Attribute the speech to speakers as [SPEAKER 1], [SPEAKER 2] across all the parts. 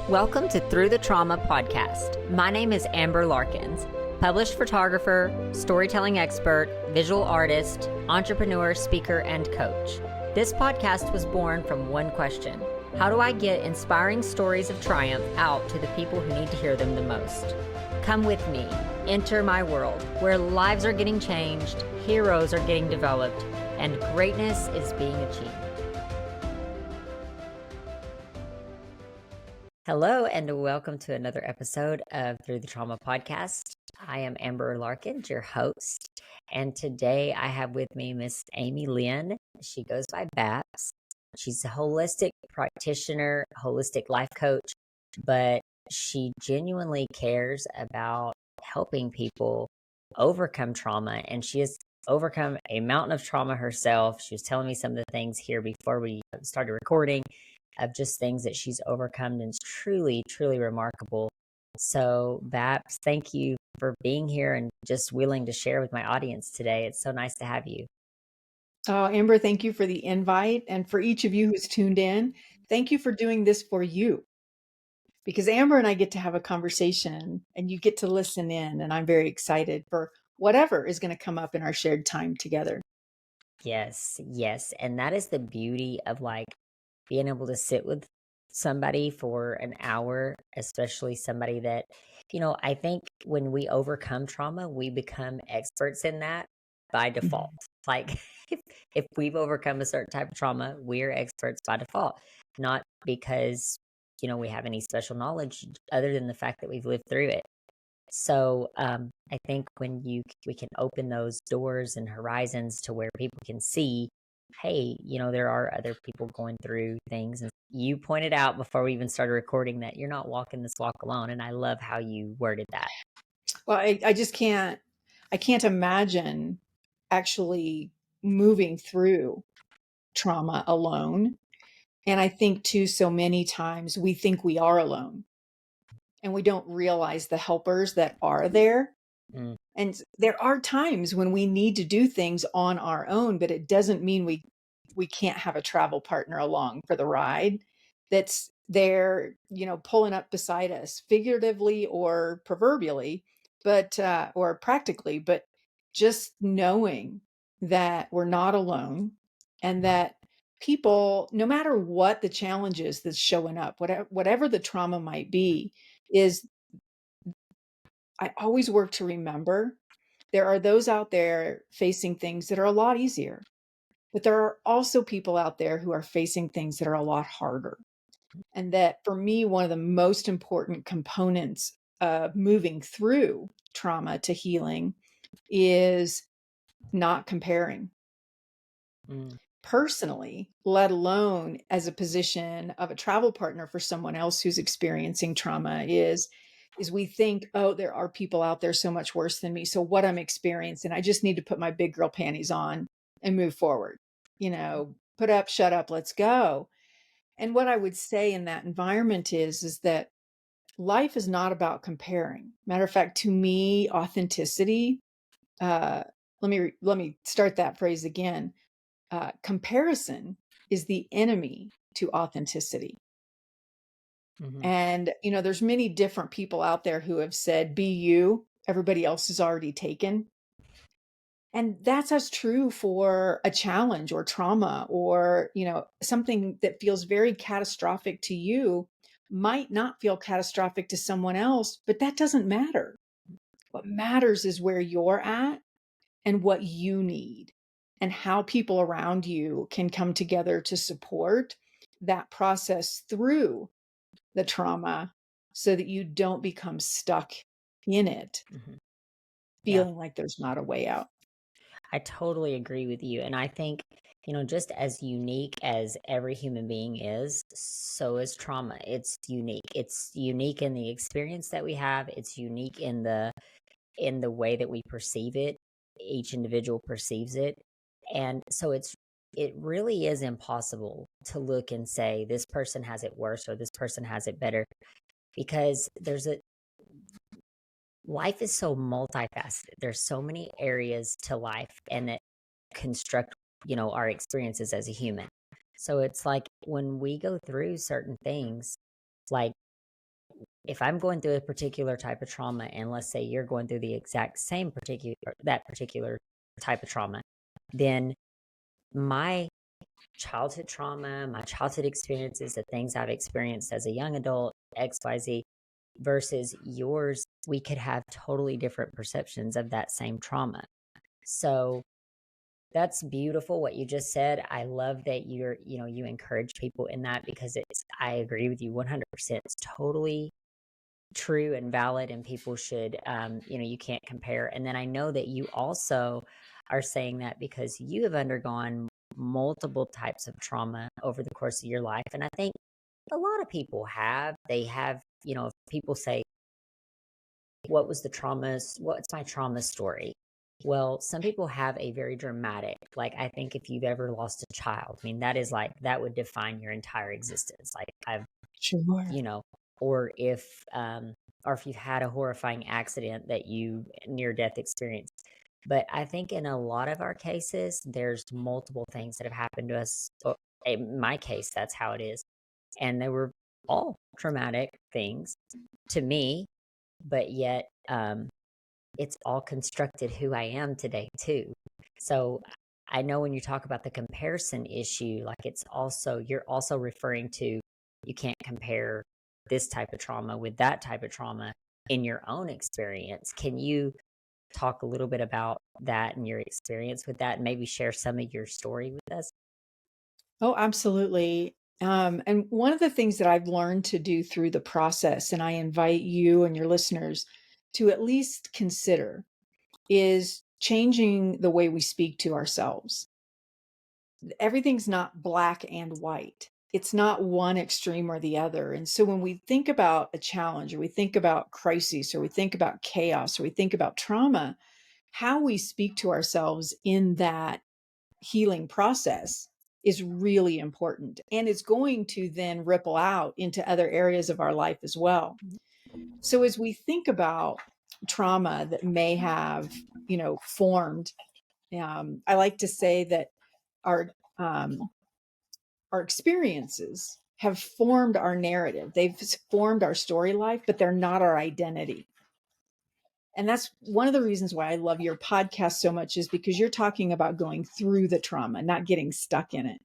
[SPEAKER 1] Welcome to Through the Trauma podcast. My name is Amber Larkins, published photographer, storytelling expert, visual artist, entrepreneur, speaker, and coach. This podcast was born from one question: how do I get inspiring stories of triumph out to the people who need to hear them the most? Come with me, enter my world where lives are getting changed, heroes are getting developed, and greatness is being achieved. Hello, and welcome to another episode of Through the Trauma podcast. I am Amber Larkins, your host, and today I have with me Miss AmiLynne. She goes by Babs. She's a holistic practitioner, holistic life coach, but she genuinely cares about helping people overcome trauma, and she has overcome a mountain of trauma herself. She was telling me some of the things here before we started recording of just things that she's overcome, and it's truly, truly remarkable. So, Babs, thank you for being here and just willing to share with my audience today. It's so nice to have you.
[SPEAKER 2] Oh, Amber, thank you for the invite. And for each of you who's tuned in, thank you for doing this for you. Because Amber and I get to have a conversation and you get to listen in. And I'm very excited for whatever is going to come up in our shared time together.
[SPEAKER 1] Yes, yes. And that is the beauty of being able to sit with somebody for an hour, especially somebody that, I think when we overcome trauma, we become experts in that by default. Like if we've overcome a certain type of trauma, we're experts by default, not because, we have any special knowledge other than the fact that we've lived through it. So I think when we can open those doors and horizons to where people can see, hey, there are other people going through things. And you pointed out before we even started recording that you're not walking this walk alone. And I love how you worded that.
[SPEAKER 2] Well, I just can't imagine actually moving through trauma alone. And I think too, so many times we think we are alone and we don't realize the helpers that are there. And there are times when we need to do things on our own, but it doesn't mean we can't have a travel partner along for the ride that's there, pulling up beside us, figuratively or proverbially, but or practically, but just knowing that we're not alone and that people, no matter what the challenge is that's showing up, whatever the trauma might be, is I always work to remember there are those out there facing things that are a lot easier, but there are also people out there who are facing things that are a lot harder. And that for me, one of the most important components of moving through trauma to healing is not comparing personally, let alone as a position of a travel partner for someone else who's experiencing trauma is we think, oh, there are people out there so much worse than me. So what I'm experiencing, I just need to put my big girl panties on and move forward. Put up, shut up, let's go. And what I would say in that environment is that life is not about comparing. Matter of fact, to me, authenticity, let me start that phrase again. Comparison is the enemy to authenticity. And, there's many different people out there who have said, be you, everybody else is already taken. And that's as true for a challenge or trauma or, something that feels very catastrophic to you might not feel catastrophic to someone else, but that doesn't matter. What matters is where you're at and what you need and how people around you can come together to support that process through the trauma so that you don't become stuck in it, feeling like there's not a way out.
[SPEAKER 1] I totally agree with you. And I think, just as unique as every human being is, so is trauma. It's unique. It's unique in the experience that we have. It's unique in the way that we perceive it. Each individual perceives it. And so it really is impossible to look and say this person has it worse or this person has it better, because life is so multifaceted. There's so many areas to life and that construct, our experiences as a human. So it's like when we go through certain things, like if I'm going through a particular type of trauma, and let's say you're going through the exact same particular type of trauma, then my childhood trauma, my childhood experiences, the things I've experienced as a young adult, XYZ, versus yours, we could have totally different perceptions of that same trauma. So that's beautiful what you just said. I love that you encourage people in that, because I agree with you 100%. It's totally true and valid, and people should, you can't compare. And then I know that you also are saying that because you have undergone multiple types of trauma over the course of your life. And I think a lot of people have, if people say, what's my trauma story? Well, some people have a very dramatic, like, I think if you've ever lost a child, I mean, that would define your entire existence. Like,
[SPEAKER 2] Sure.
[SPEAKER 1] you know, or if you've had a horrifying accident that you near death experience. But I think in a lot of our cases, there's multiple things that have happened to us. In my case, that's how it is. And they were all traumatic things to me, but yet it's all constructed who I am today too. So I know when you talk about the comparison issue, like, you're also referring to, you can't compare this type of trauma with that type of trauma in your own experience. Can you talk a little bit about that and your experience with that, and maybe share some of your story with us?
[SPEAKER 2] Oh, absolutely. And one of the things that I've learned to do through the process, and I invite you and your listeners to at least consider, is changing the way we speak to ourselves. Everything's not black and white. It's not one extreme or the other. And so when we think about a challenge, or we think about crises, or we think about chaos, or we think about trauma, how we speak to ourselves in that healing process is really important. And it's going to then ripple out into other areas of our life as well. So as we think about trauma that may have, formed, I like to say that our um, our experiences have formed our narrative. They've formed our story life, but they're not our identity. And that's one of the reasons why I love your podcast so much, is because you're talking about going through the trauma, not getting stuck in it.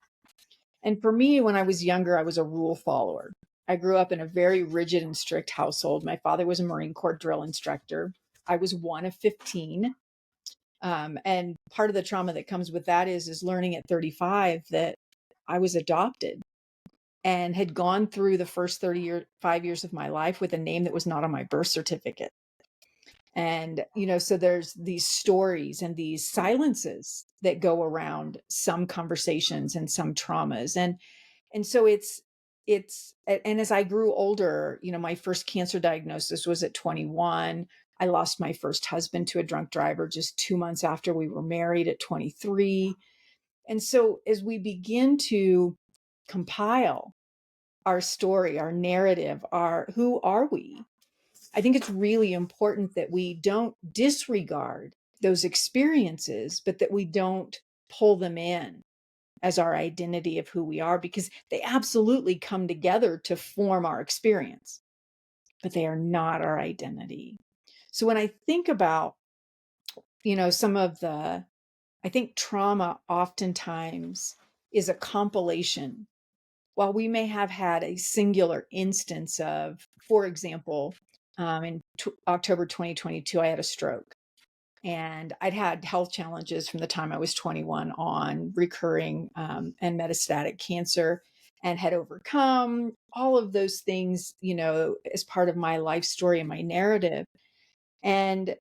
[SPEAKER 2] And for me, when I was younger, I was a rule follower. I grew up in a very rigid and strict household. My father was a Marine Corps drill instructor. I was one of 15. And part of the trauma that comes with that is learning at 35 that I was adopted and had gone through the first 5 years of my life with a name that was not on my birth certificate. And, so there's these stories and these silences that go around some conversations and some traumas. And so and as I grew older, my first cancer diagnosis was at 21. I lost my first husband to a drunk driver just 2 months after we were married at 23. And so as we begin to compile our story, our narrative, who are we? I think it's really important that we don't disregard those experiences, but that we don't pull them in as our identity of who we are, because they absolutely come together to form our experience, but they are not our identity. So when I think about, I think trauma oftentimes is a compilation. While we may have had a singular instance of, for example, in October 2022, I had a stroke. And I'd had health challenges from the time I was 21 on, recurring and metastatic cancer, and had overcome all of those things, as part of my life story and my narrative. And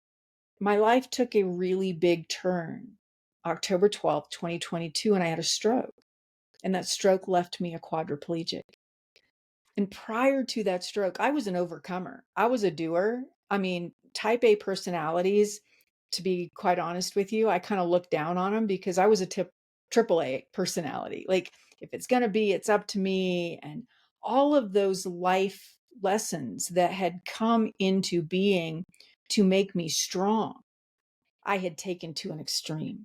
[SPEAKER 2] my life took a really big turn October 12th, 2022, and I had a stroke. And that stroke left me a quadriplegic. And prior to that stroke, I was an overcomer. I was a doer. I mean, type A personalities, to be quite honest with you, I kind of looked down on them because I was a triple A personality. Like, if it's going to be, it's up to me. And all of those life lessons that had come into being to make me strong, I had taken to an extreme.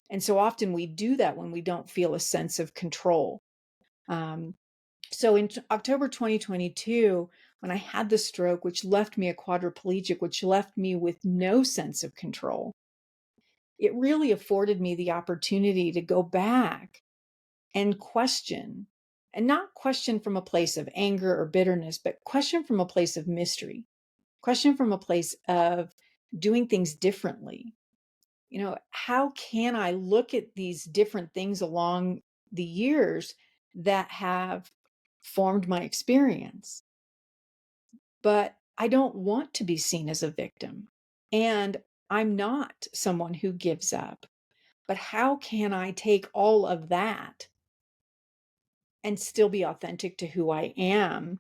[SPEAKER 2] And so often we do that when we don't feel a sense of control. Um, So in October 2022, when I had the stroke, which left me a quadriplegic, which left me with no sense of control, it really afforded me the opportunity to go back and question, and not question from a place of anger or bitterness, but question from a place of mystery, question from a place of doing things differently. How can I look at these different things along the years that have formed my experience? But I don't want to be seen as a victim. And I'm not someone who gives up. But how can I take all of that and still be authentic to who I am?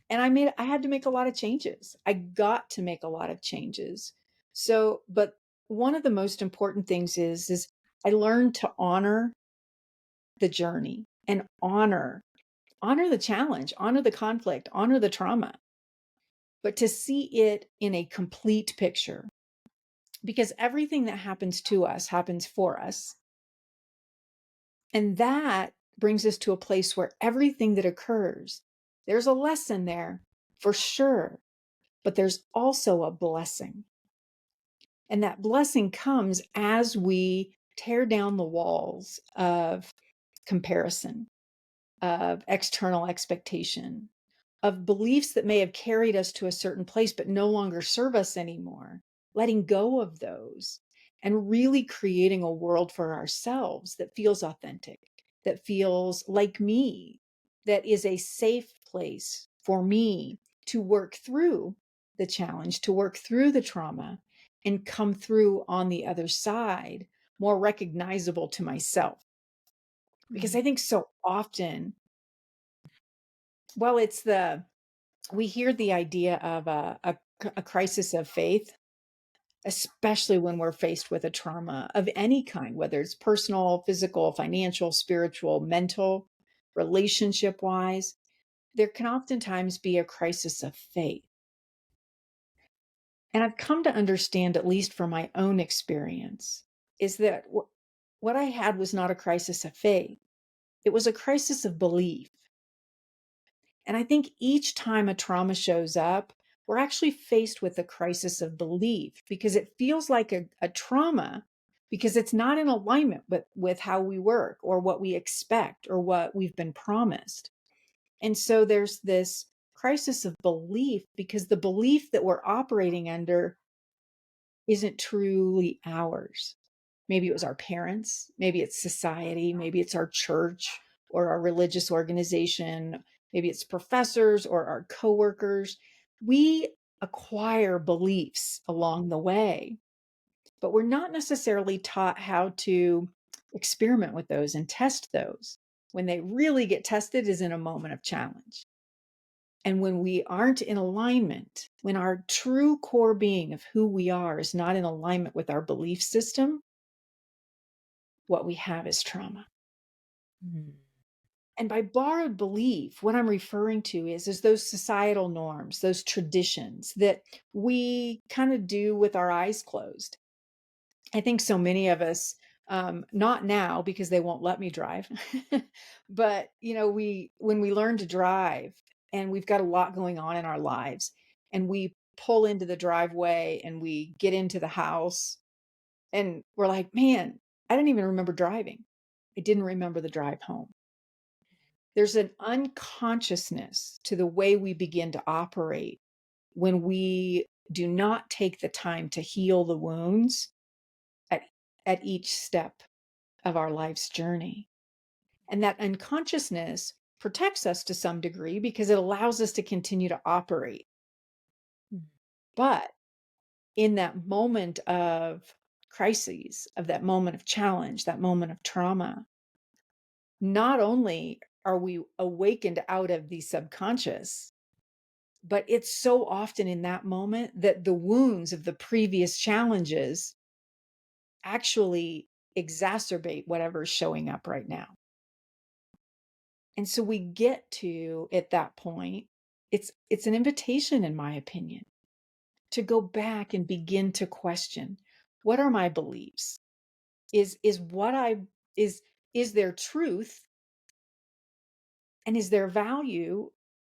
[SPEAKER 2] And I had to make a lot of changes. I got to make a lot of changes. So, but one of the most important things is I learned to honor the journey and honor the challenge, honor the conflict, honor the trauma, but to see it in a complete picture, because everything that happens to us happens for us. And that brings us to a place where everything that occurs, there's a lesson there for sure, but there's also a blessing. And that blessing comes as we tear down the walls of comparison, of external expectation, of beliefs that may have carried us to a certain place but no longer serve us anymore, letting go of those and really creating a world for ourselves that feels authentic, that feels like me, that is a safe place for me to work through the challenge, to work through the trauma, and come through on the other side more recognizable to myself. Because I think so often, well, we hear the idea of a crisis of faith, especially when we're faced with a trauma of any kind, whether it's personal, physical, financial, spiritual, mental, relationship wise. There can oftentimes be a crisis of faith. And I've come to understand, at least from my own experience, is that what I had was not a crisis of faith, it was a crisis of belief. And I think each time a trauma shows up, we're actually faced with a crisis of belief, because it feels like a trauma because it's not in alignment with how we work or what we expect or what we've been promised. And so there's this crisis of belief because the belief that we're operating under isn't truly ours. Maybe it was our parents, maybe it's society, maybe it's our church or our religious organization, maybe it's professors or our coworkers. We acquire beliefs along the way, but we're not necessarily taught how to experiment with those and test those. When they really get tested is in a moment of challenge. And when we aren't in alignment, when our true core being of who we are is not in alignment with our belief system, what we have is trauma.
[SPEAKER 1] Mm.
[SPEAKER 2] And by borrowed belief, what I'm referring to is those societal norms, those traditions that we kind of do with our eyes closed. I think so many of us, not now because they won't let me drive, but when we learn to drive and we've got a lot going on in our lives and we pull into the driveway and we get into the house and we're like, man, I didn't even remember driving. I didn't remember the drive home. There's an unconsciousness to the way we begin to operate when we do not take the time to heal the wounds at, at each step of our life's journey. And that unconsciousness protects us to some degree because it allows us to continue to operate. But in that moment of crises, of that moment of challenge, that moment of trauma, not only are we awakened out of the subconscious, but it's so often in that moment that the wounds of the previous challenges actually exacerbate whatever's showing up right now. And so we get to, at that point, it's an invitation, in my opinion, to go back and begin to question, what are my beliefs? Is what I is there truth And is there value?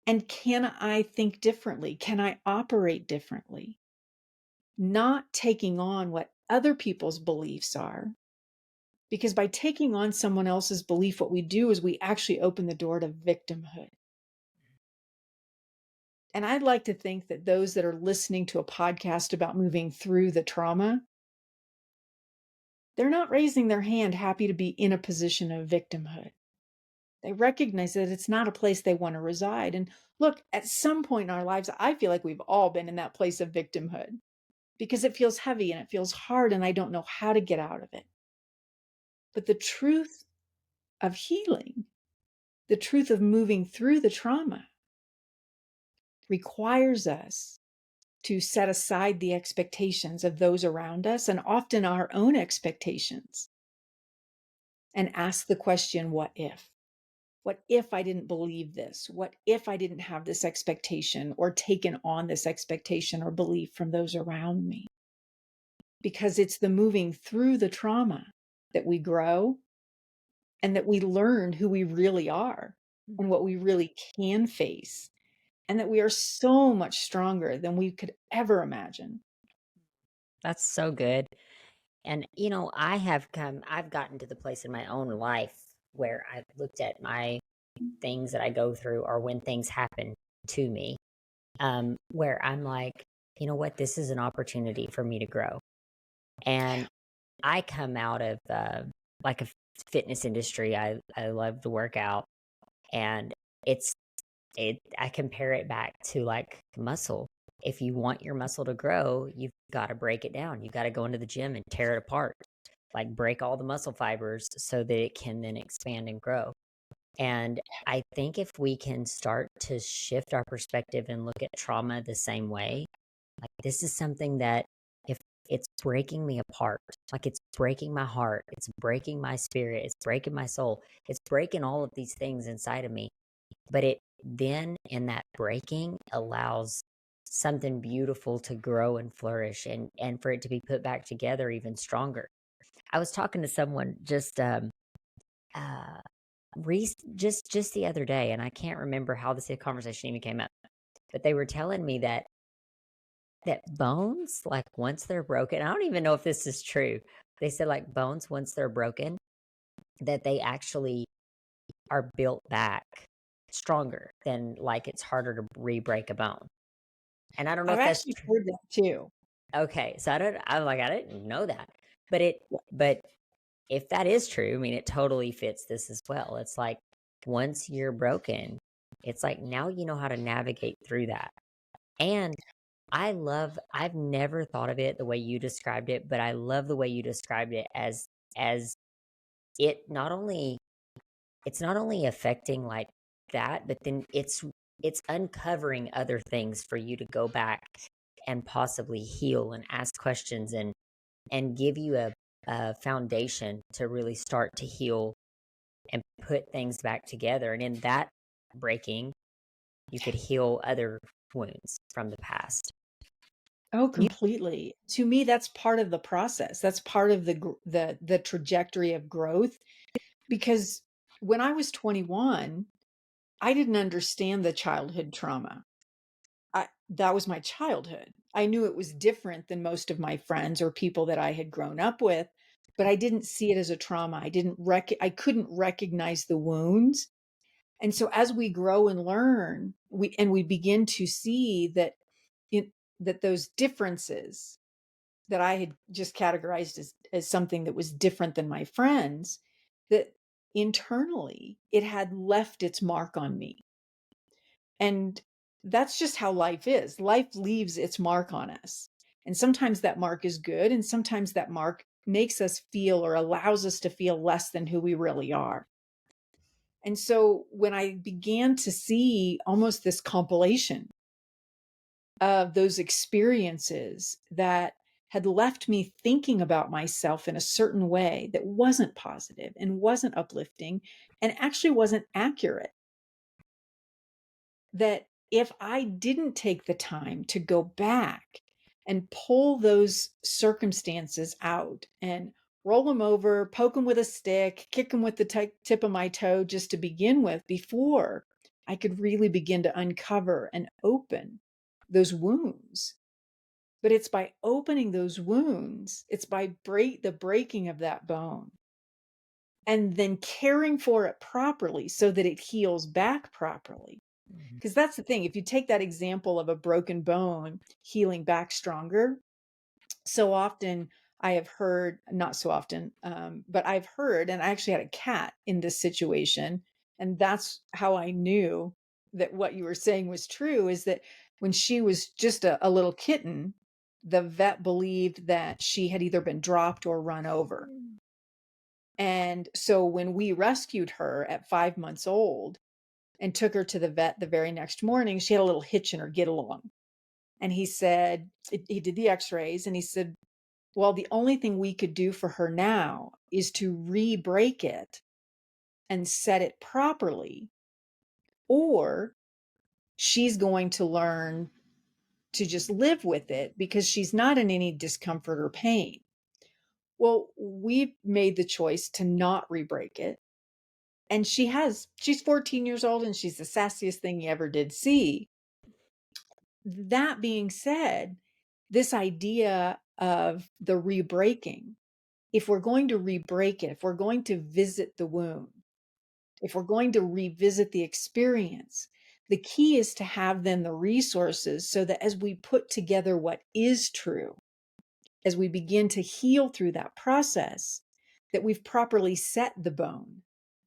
[SPEAKER 2] And can I think differently? Can I operate differently? Not taking on what other people's beliefs are. Because by taking on someone else's belief, what we do is we actually open the door to victimhood. And I'd like to think that those that are listening to a podcast about moving through the trauma, they're not raising their hand happy to be in a position of victimhood. They recognize that it's not a place they want to reside. And look, at some point in our lives, I feel like we've all been in that place of victimhood because it feels heavy and it feels hard and I don't know how to get out of it. But the truth of healing, the truth of moving through the trauma requires us to set aside the expectations of those around us and often our own expectations and ask the question, what if? What if I didn't believe this? What if I didn't have this expectation or taken on this expectation or belief from those around me? Because it's the moving through the trauma that we grow and that we learn who we really are and what we really can face, and that we are so much stronger than we could ever imagine.
[SPEAKER 1] That's so good. And, I've gotten to the place in my own life where I've looked at my things that I go through or when things happen to me, where I'm like, you know what, this is an opportunity for me to grow. And I come out of like a fitness industry. I love to work out, and it's I compare it back to like muscle. If you want your muscle to grow, you've got to break it down. You got to go into the gym and tear it apart, like break all the muscle fibers so that it can then expand and grow. And I think if we can start to shift our perspective and look at trauma the same way, like this is something that if it's breaking me apart, like it's breaking my heart, it's breaking my spirit, it's breaking my soul, it's breaking all of these things inside of me. But it then in that breaking allows something beautiful to grow and flourish and for it to be put back together even stronger. I was talking to someone uh just the other day, and I can't remember how this conversation even came up, but they were telling me that bones, like once they're broken, I don't even know if this is true. They said like bones, once they're broken, that they actually are built back stronger than like it's harder to re-break a bone. And I don't know
[SPEAKER 2] I've
[SPEAKER 1] if that's
[SPEAKER 2] actually heard that too.
[SPEAKER 1] okay. So I'm like, I didn't know that. But if that is true, I mean, it totally fits this as well. It's like once you're broken, it's like now you know how to navigate through that. And I've never thought of it the way you described it, but I love the way you described it as it not only it's not only affecting like that, but then it's uncovering other things for you to go back and possibly heal and ask questions and give you a foundation to really start to heal and put things back together. And in that breaking, you could heal other wounds from the past.
[SPEAKER 2] Oh,
[SPEAKER 1] You
[SPEAKER 2] completely. To me, that's part of the process. That's part of the trajectory of growth. Because when I was 21, I didn't understand the childhood trauma. That was my childhood. I knew it was different than most of my friends or people that I had grown up with, but I didn't see it as a trauma. I couldn't recognize the wounds. And so as we grow and learn, we begin to see that in that those differences that I had just categorized as something that was different than my friends, that internally it had left its mark on me. And that's just how life is. Life leaves its mark on us. And sometimes that mark is good, and sometimes that mark makes us feel or allows us to feel less than who we really are. And so when I began to see almost this compilation of those experiences that had left me thinking about myself in a certain way that wasn't positive and wasn't uplifting and actually wasn't accurate, that if I didn't take the time to go back and pull those circumstances out and roll them over, poke them with a stick, kick them with the tip of my toe just to begin with, before I could really begin to uncover and open those wounds. But it's by opening those wounds, it's by the breaking of that bone, and then caring for it properly so that it heals back properly. Because that's the thing. If you take that example of a broken bone healing back stronger, so often I have heard, not so often, but I've heard, and I actually had a cat in this situation. And that's how I knew that what you were saying was true, is that when she was just a little kitten, the vet believed that she had either been dropped or run over. And so when we rescued her at 5 months old and took her to the vet the very next morning, she had a little hitch in her get along. And he said, he did the x-rays, and he said, well, the only thing we could do for her now is to re-break it and set it properly, or she's going to learn to just live with it because she's not in any discomfort or pain. Well, we've made the choice to not re-break it. And she's 14 years old, and she's the sassiest thing you ever did see. That being said, this idea of the re-breaking, if we're going to re-break it, if we're going to visit the wound, if we're going to revisit the experience, the key is to have then the resources so that as we put together what is true, as we begin to heal through that process, that we've properly set the bone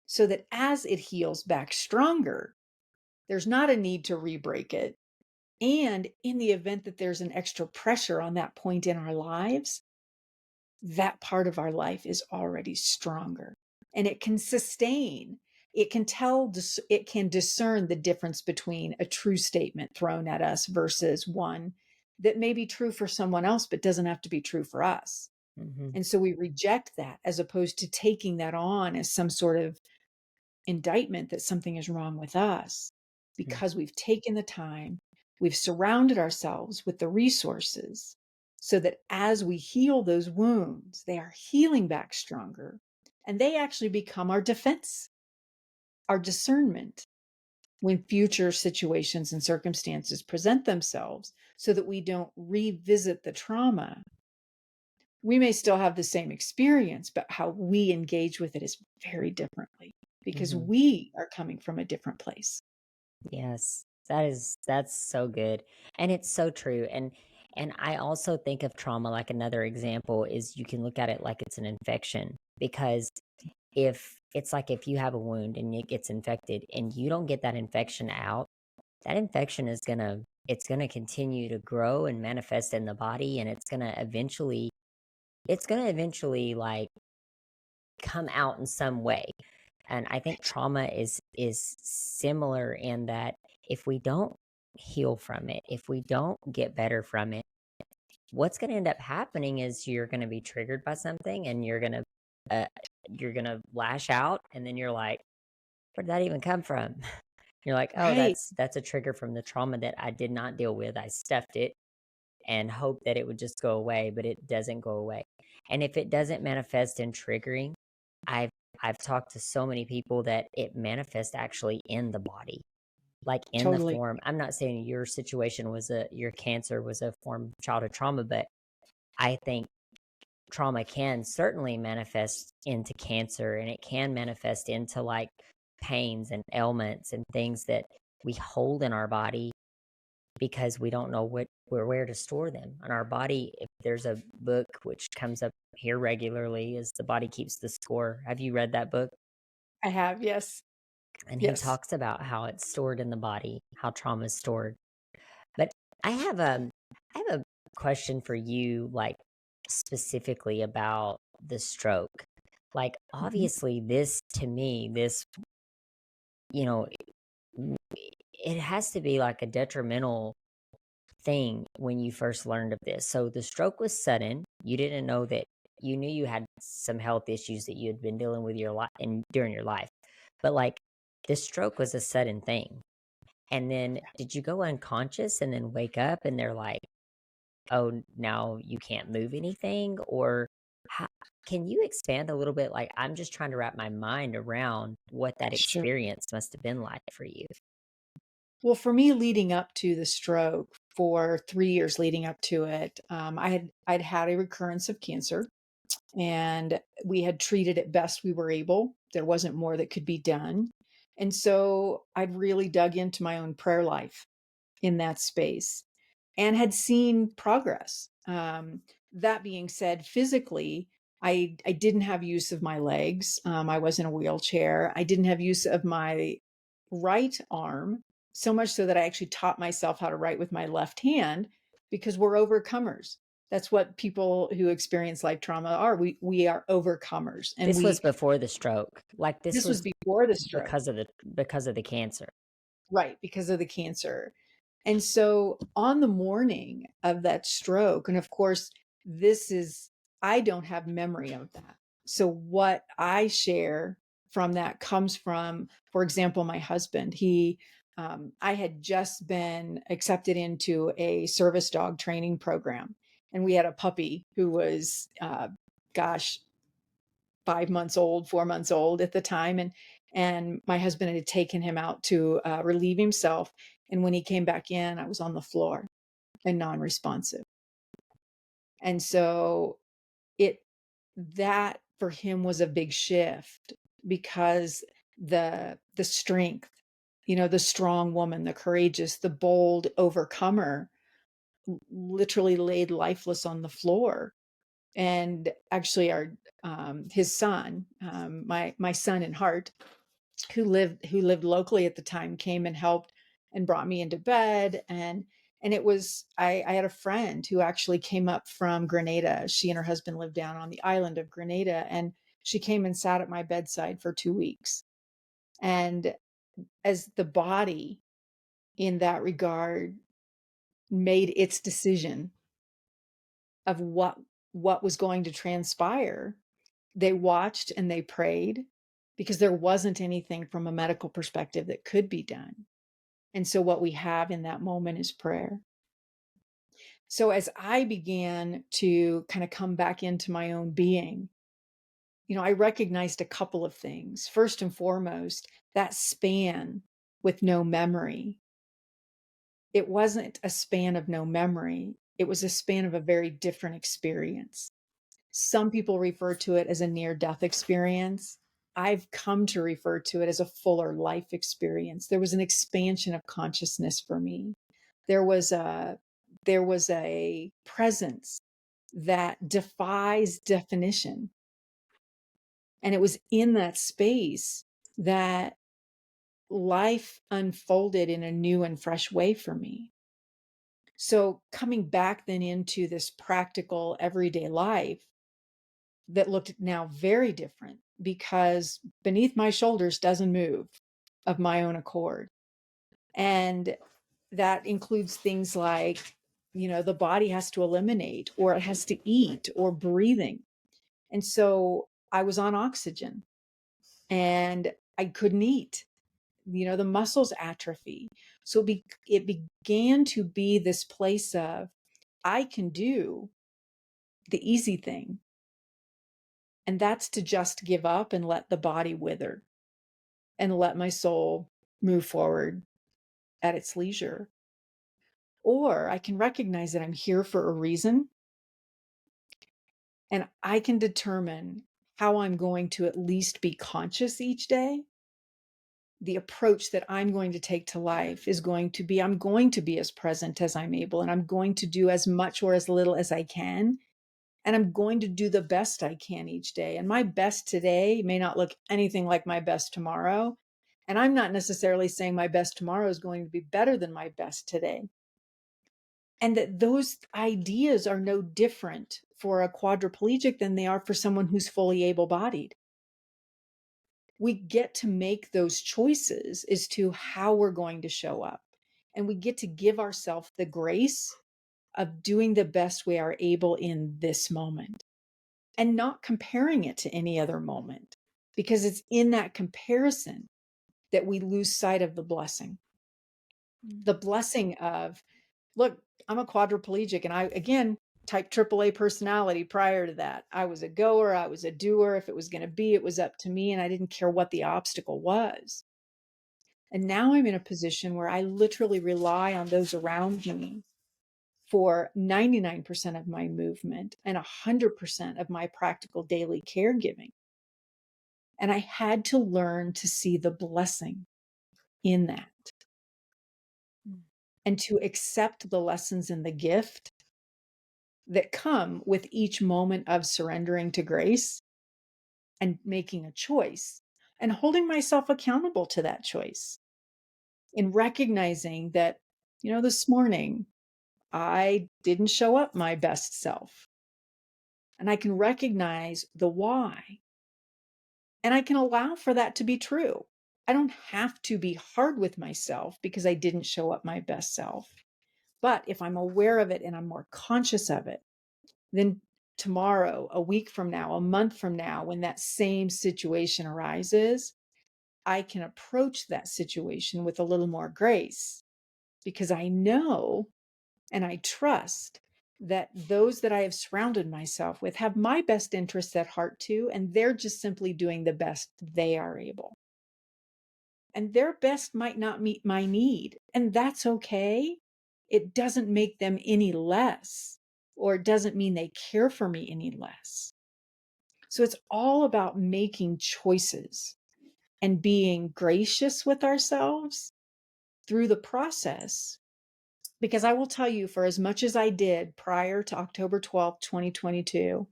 [SPEAKER 2] so that as it heals back stronger, there's not a need to re-break it. And in the event that there's an extra pressure on that point in our lives, that part of our life is already stronger, and it can sustain, it can it can discern the difference between a true statement thrown at us versus one that may be true for someone else but doesn't have to be true for us.
[SPEAKER 1] Mm-hmm.
[SPEAKER 2] And so we reject that, as opposed to taking that on as some sort of indictment that something is wrong with us, because we've taken the time, we've surrounded ourselves with the resources so that as we heal those wounds, they are healing back stronger, and they actually become our defense, our discernment when future situations and circumstances present themselves, so that we don't revisit the trauma. We may still have the same experience, but how we engage with it is very differently, because
[SPEAKER 1] Mm-hmm.
[SPEAKER 2] we are coming from a different place.
[SPEAKER 1] Yes, that's so good. And it's so true. And I also think of trauma like another example is you can look at it like it's an infection, because if it's like if you have a wound and it gets infected and you don't get that infection out, that infection is it's going to continue to grow and manifest in the body, and it's going to eventually like come out in some way. And I think trauma is similar in that if we don't heal from it, if we don't get better from it, what's going to end up happening is you're going to be triggered by something, and uh, you're going to lash out, and then you're like, where did that even come from? You're like, oh,
[SPEAKER 2] Right.
[SPEAKER 1] that's a trigger from the trauma that I did not deal with. I stuffed it and hoped that it would just go away, but it doesn't go away. And if it doesn't manifest in triggering, I've I've talked to so many people that it manifests actually in the body, like in the
[SPEAKER 2] Totally.
[SPEAKER 1] form. I'm not saying your situation your cancer was a form of childhood trauma, but I think trauma can certainly manifest into cancer, and it can manifest into like pains and ailments and things that we hold in our body because we don't know where to store them. In our body, if there's a book which comes up here regularly, is The Body Keeps the Score. Have you read that book?
[SPEAKER 2] I have. Yes.
[SPEAKER 1] And he
[SPEAKER 2] Yes.
[SPEAKER 1] talks about how it's stored in the body, how trauma is stored. But I have a question for you, like specifically about the stroke. Like
[SPEAKER 2] Mhm.
[SPEAKER 1] obviously this to me, this, you know, it has to be like a detrimental thing when you first learned of this. So the stroke was sudden. You didn't know that, you knew you had some health issues that you had been dealing with your life and during your life. But like this stroke was a sudden thing. And then did you go unconscious and then wake up and they're like, "Oh, now you can't move anything?" Or Ho can you expand a little bit? Like, I'm just trying to wrap my mind around what that
[SPEAKER 2] Sure.
[SPEAKER 1] experience must have been like for you.
[SPEAKER 2] Well, for me, leading up to the stroke, for 3 years leading up to it, I'd had a recurrence of cancer, and we had treated it best we were able. There wasn't more that could be done, and so I'd really dug into my own prayer life in that space and had seen progress. That being said, physically, I didn't have use of my legs. I was in a wheelchair. I didn't have use of my right arm, so much so that I actually taught myself how to write with my left hand because we're overcomers. That's what people who experience life trauma are. We are overcomers, and
[SPEAKER 1] This was
[SPEAKER 2] we.
[SPEAKER 1] before the stroke. Like, this
[SPEAKER 2] This was
[SPEAKER 1] was
[SPEAKER 2] before the stroke.
[SPEAKER 1] because of the cancer.
[SPEAKER 2] Right, because of the cancer. And so on the morning of that stroke, and of course, this is, I don't have memory of that. So what I share from that comes from, for example, my husband. I had just been accepted into a service dog training program, and we had a puppy who was, gosh, 5 months old, 4 months old at the time. And my husband had taken him out to relieve himself. And when he came back in, I was on the floor and non-responsive. And so it, that for him was a big shift because the strength, the strong woman, the courageous, the bold overcomer literally laid lifeless on the floor. And actually his son, my son in heart, who lived locally at the time, came and helped and brought me into bed. And it was, I had a friend who actually came up from Grenada. She and her husband lived down on the island of Grenada, and she came and sat at my bedside for 2 weeks. And as the body in that regard made its decision of what was going to transpire, they watched and they prayed because there wasn't anything from a medical perspective that could be done. And so what we have in that moment is prayer. So as I began to kind of come back into my own being, I recognized a couple of things. First and foremost, that span with no memory. It wasn't a span of no memory. It was a span of a very different experience. Some people refer to it as a near death experience. I've come to refer to it as a fuller life experience. There was an expansion of consciousness for me. There was a there was a presence that defies definition. And it was in that space that life unfolded in a new and fresh way for me. So coming back then into this practical everyday life that looked now very different because beneath my shoulders doesn't move of my own accord. And that includes things like, the body has to eliminate or it has to eat or breathing. And so I was on oxygen and I couldn't eat. The muscles atrophy. So it began to be this place of, I can do the easy thing. And that's to just give up and let the body wither and let my soul move forward at its leisure. Or I can recognize that I'm here for a reason and I can determine how I'm going to at least be conscious each day. The approach that I'm going to take to life is going to be, I'm going to be as present as I'm able, and I'm going to do as much or as little as I can. And I'm going to do the best I can each day. And my best today may not look anything like my best tomorrow. And I'm not necessarily saying my best tomorrow is going to be better than my best today. And that those ideas are no different for a quadriplegic than they are for someone who's fully able-bodied. We get to make those choices as to how we're going to show up. And we get to give ourselves the grace of doing the best we are able in this moment and not comparing it to any other moment, because it's in that comparison that we lose sight of the blessing of, look, I'm a quadriplegic. And again, type AAA personality prior to that. I was a goer, I was a doer. If it was going to be, it was up to me, and I didn't care what the obstacle was. And now I'm in a position where I literally rely on those around me for 99% of my movement and 100% of my practical daily caregiving. And I had to learn to see the blessing in that and to accept the lessons and the gift that come with each moment of surrendering to grace and making a choice and holding myself accountable to that choice, in recognizing that, this morning I didn't show up my best self, and I can recognize the why, and I can allow for that to be true. I don't have to be hard with myself because I didn't show up my best self. But if I'm aware of it and I'm more conscious of it, then tomorrow, a week from now, a month from now, when that same situation arises, I can approach that situation with a little more grace, because I know and I trust that those that I have surrounded myself with have my best interests at heart too, and they're just simply doing the best they are able. And their best might not meet my need, and that's okay. It doesn't make them any less, or it doesn't mean they care for me any less. So it's all about making choices and being gracious with ourselves through the process. Because I will tell you, for as much as I did prior to October 12th, 2022,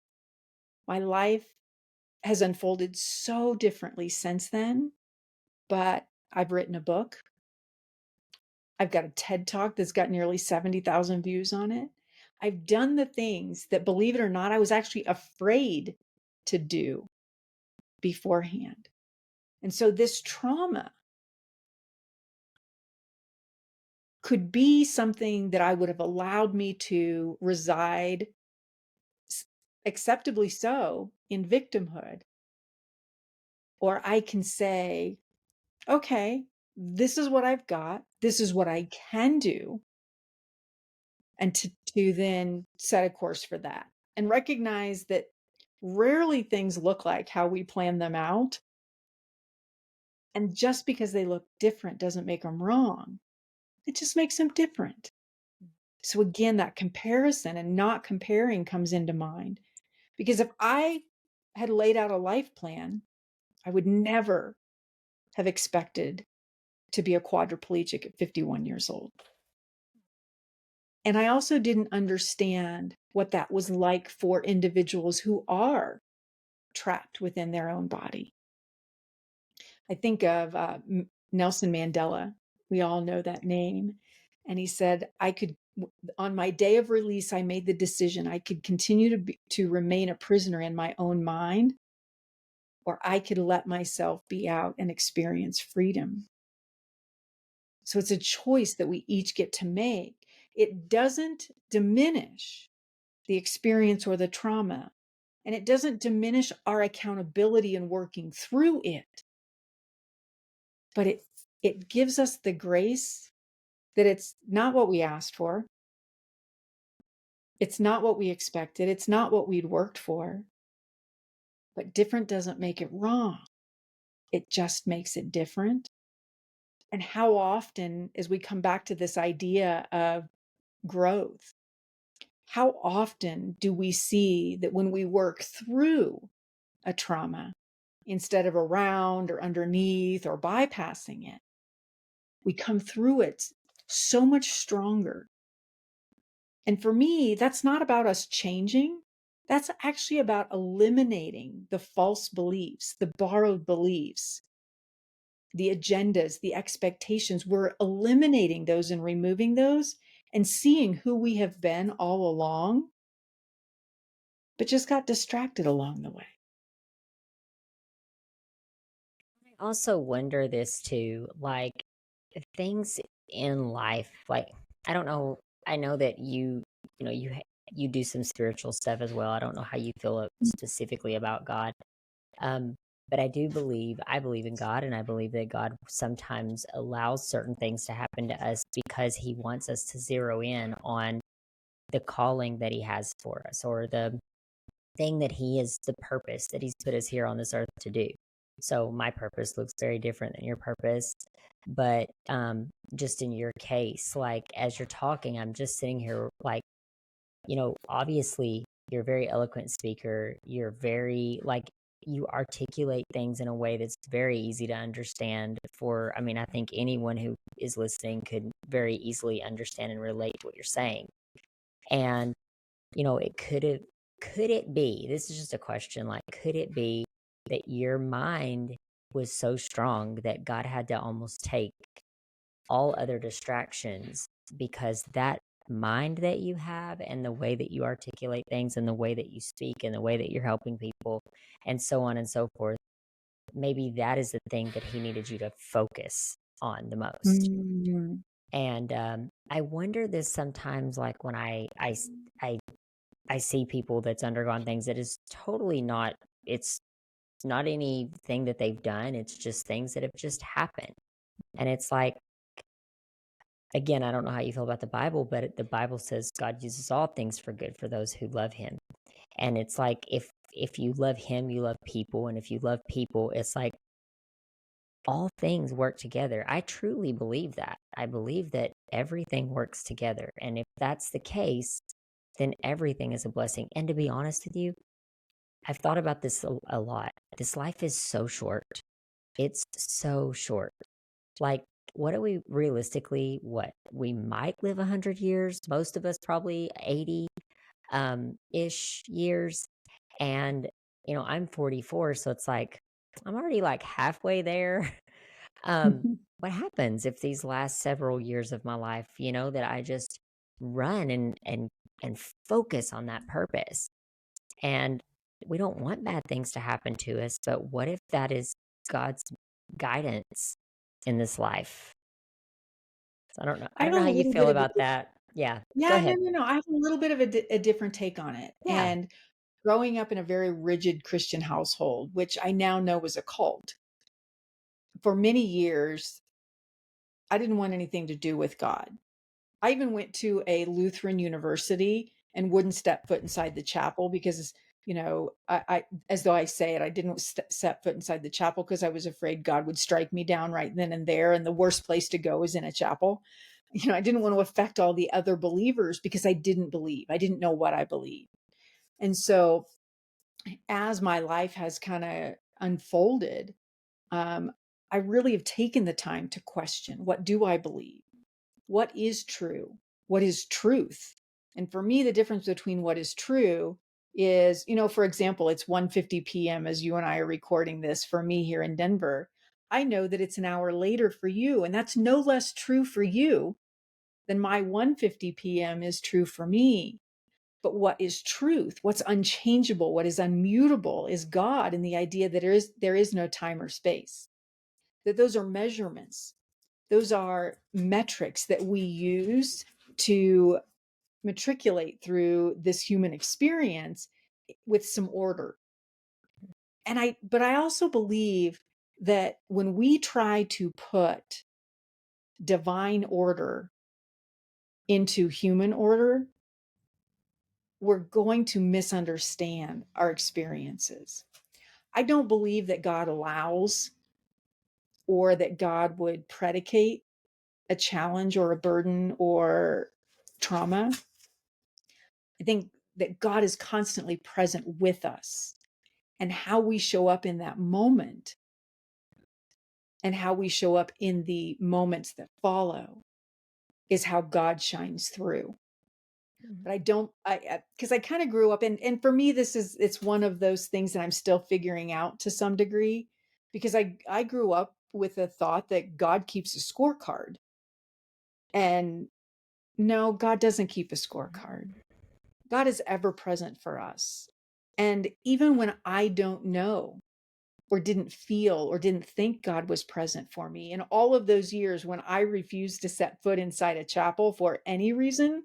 [SPEAKER 2] my life has unfolded so differently since then. But I've written a book. I've got a TED Talk that's got nearly 70,000 views on it. I've done the things that, believe it or not, I was actually afraid to do beforehand. And so this trauma could be something that I would have allowed me to reside, acceptably so, in victimhood. Or I can say, okay, this is what I've got. This is what I can do. And to then set a course for that and recognize that rarely things look like how we plan them out. And just because they look different doesn't make them wrong. It just makes them different. So again, that comparison and not comparing comes into mind. Because if I had laid out a life plan, I would never have expected to be a quadriplegic at 51 years old. And I also didn't understand what that was like for individuals who are trapped within their own body. I think of Nelson Mandela. We all know that name. And he said, on my day of release, I made the decision I could continue to remain a prisoner in my own mind, or I could let myself be out and experience freedom. So it's a choice that we each get to make. It doesn't diminish the experience or the trauma, and it doesn't diminish our accountability in working through it. But it gives us the grace that it's not what we asked for. It's not what we expected. It's not what we'd worked for. But different doesn't make it wrong. It just makes it different. And how often, as we come back to this idea of growth, how often do we see that when we work through a trauma, instead of around or underneath or bypassing it, we come through it so much stronger. And for me, that's not about us changing. That's actually about eliminating the false beliefs, the borrowed beliefs, the agendas, the expectations. We're eliminating those and removing those and seeing who we have been all along, but just got distracted along the way.
[SPEAKER 1] I also wonder this too, like things in life, like I don't know, I know that you do some spiritual stuff as well. I don't know how you feel specifically about God. Um, but I believe in God, and I believe that God sometimes allows certain things to happen to us because he wants us to zero in on the calling that he has for us, or the thing that he is, the purpose that he's put us here on this earth to do. So my purpose looks very different than your purpose. But just in your case, like as you're talking, I'm just sitting here like, obviously you're a very eloquent speaker. You're very like, you articulate things in a way that's very easy to understand for, I mean, I think anyone who is listening could very easily understand and relate to what you're saying. And, could it be, this is just a question, like, could it be that your mind was so strong that God had to almost take all other distractions, because that mind that you have and the way that you articulate things and the way that you speak and the way that you're helping people and so on and so forth, maybe that is the thing that he needed you to focus on the most.
[SPEAKER 2] Mm.
[SPEAKER 1] And I wonder this sometimes, like when I see people that's undergone things that is totally not, it's not anything that they've done, it's just things that have just happened. And it's like, again, I don't know how you feel about the Bible, but the Bible says God uses all things for good for those who love him. And it's like, if you love him, you love people, and if you love people, it's like all things work together. I truly believe that. I believe that everything works together. And if that's the case, then everything is a blessing. And to be honest with you, I've thought about this a lot. This life is so short. It's so short. Like, what are we realistically? What we might live 100 years. Most of us probably 80 ish years. And I'm 44, so it's like I'm already like halfway there. What happens if these last several years of my life, that I just run and focus on that purpose? And we don't want bad things to happen to us, but what if that is God's guidance in this life? So I don't know. I
[SPEAKER 2] I
[SPEAKER 1] don't
[SPEAKER 2] have a
[SPEAKER 1] know how you
[SPEAKER 2] little bit
[SPEAKER 1] feel
[SPEAKER 2] of a
[SPEAKER 1] about that. Yeah, go
[SPEAKER 2] yeah, no,
[SPEAKER 1] ahead.
[SPEAKER 2] no, no. I have a little bit of a different take on it.
[SPEAKER 1] Yeah.
[SPEAKER 2] And growing up in a very rigid Christian household, which I now know was a cult, for many years, I didn't want anything to do with God. I even went to a Lutheran university and wouldn't step foot inside the chapel because, I as though I say it, I didn't step foot inside the chapel because I was afraid God would strike me down right then and there. And the worst place to go is in a chapel. I didn't want to affect all the other believers because I didn't believe. I didn't know what I believed. And so as my life has kind of unfolded, um, I really have taken the time to question, what do I believe? What is true? What is truth? And for me, the difference between what is true is, for example, it's 1:50 p.m. as you and I are recording this for me here in Denver. I know that it's an hour later for you, and that's no less true for you than my 1:50 p.m. is true for me. But what is truth? What's unchangeable? What is unmutable is God, and the idea that there is no time or space. That those are measurements. Those are metrics that we use to matriculate through this human experience with some order. But I also believe that when we try to put divine order into human order, we're going to misunderstand our experiences. I don't believe that God allows or that God would predicate a challenge or a burden or trauma. I think that God is constantly present with us, and how we show up in that moment and how we show up in the moments that follow is how God shines through. But because I kind of grew up, and for me, it's one of those things that I'm still figuring out to some degree, because I grew up with a thought that God keeps a scorecard. And no, God doesn't keep a scorecard. God is ever present for us. And even when I don't know or didn't feel or didn't think God was present for me, in all of those years when I refused to set foot inside a chapel for any reason,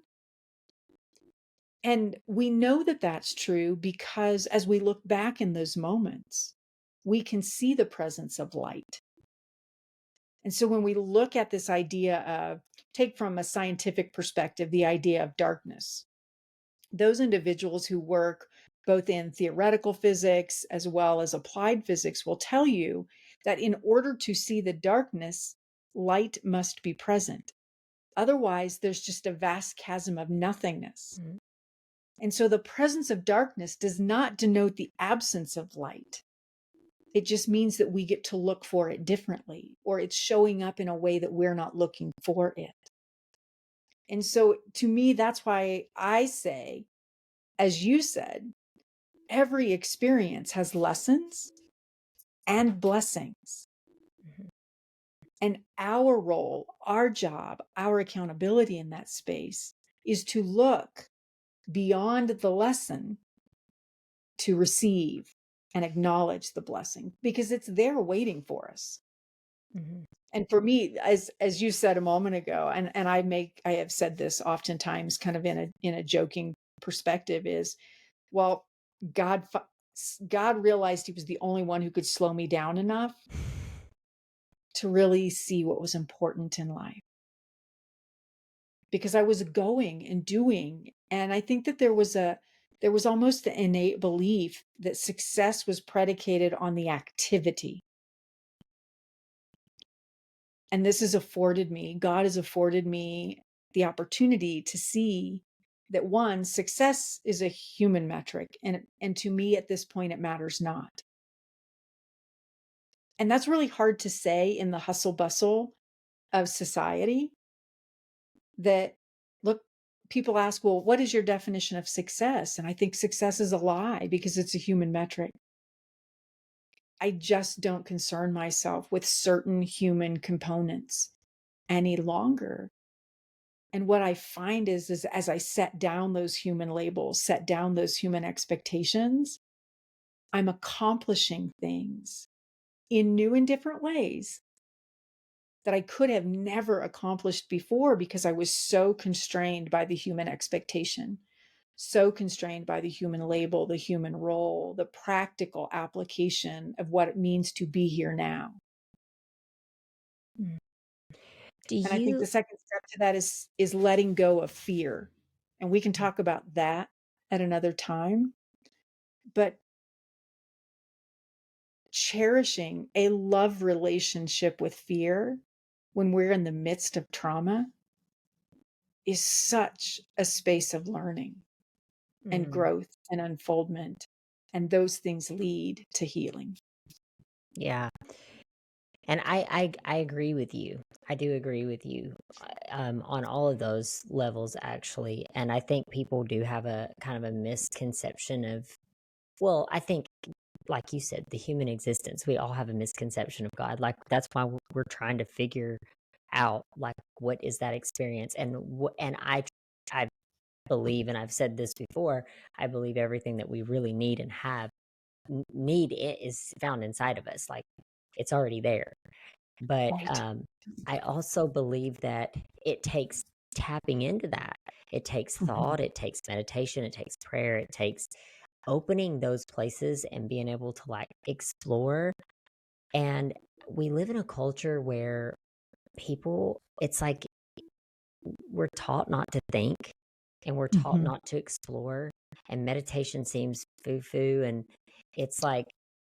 [SPEAKER 2] and we know that that's true because as we look back in those moments, we can see the presence of light. And so when we look at this idea of, take from a scientific perspective, the idea of darkness, those individuals who work both in theoretical physics as well as applied physics will tell you that in order to see the darkness, light must be present. Otherwise, there's just a vast chasm of nothingness.
[SPEAKER 1] Mhm.
[SPEAKER 2] And so the presence of darkness does not denote the absence of light. It just means that we get to look for it differently, or it's showing up in a way that we're not looking for it. And so to me, that's why I say, as you said, every experience has lessons and blessings.
[SPEAKER 1] Mhm.
[SPEAKER 2] And our role, our job, our accountability in that space is to look beyond the lesson to receive and acknowledge the blessing because it's there waiting for us.
[SPEAKER 1] Mhm.
[SPEAKER 2] And for me, as you said a moment ago, and I have said this oftentimes kind of in a joking perspective is, well, God God realized he was the only one who could slow me down enough to really see what was important in life because I was going and doing. And I think that there was almost the innate belief that success was predicated on the activity. And this has afforded me, God has afforded me the opportunity to see that one, success is a human metric. And to me at this point, it matters not. And that's really hard to say in the hustle bustle of society that, look, people ask, well, what is your definition of success? And I think success is a lie because it's a human metric. I just don't concern myself with certain human components any longer. And what I find is as I set down those human labels, set down those human expectations, I'm accomplishing things in new and different ways that I could have never accomplished before because I was so constrained by the human expectation, so constrained by the human label, the human role, the practical application of what it means to be here now.
[SPEAKER 1] Mm. Do
[SPEAKER 2] And I think
[SPEAKER 1] you
[SPEAKER 2] the second step to that is letting go of fear. And we can talk about that at another time, but cherishing a love relationship with fear when we're in the midst of trauma is such a space of learning and
[SPEAKER 1] Mm.
[SPEAKER 2] growth and unfoldment. And those things lead to healing.
[SPEAKER 1] Yeah. And I agree with you. I do agree with you, on all of those levels, actually. And I think people do have a kind of a misconception of, well, I think, like you said, the human existence, we all have a misconception of God. Like, that's why we're trying to figure out, like, what is that experience? And I believe, and I've said this before, I believe everything that we really need and have need it is found inside of us. Like, it's already there. But,
[SPEAKER 2] Right.
[SPEAKER 1] I also believe that it takes tapping into that. It takes
[SPEAKER 2] Mhm.
[SPEAKER 1] thought, it takes meditation, it takes prayer, it takes opening those places and being able to, like, explore. And we live in a culture where people, it's like we're taught not to think and we're taught
[SPEAKER 2] Mhm.
[SPEAKER 1] not to explore, and meditation seems foo-foo, and it's like,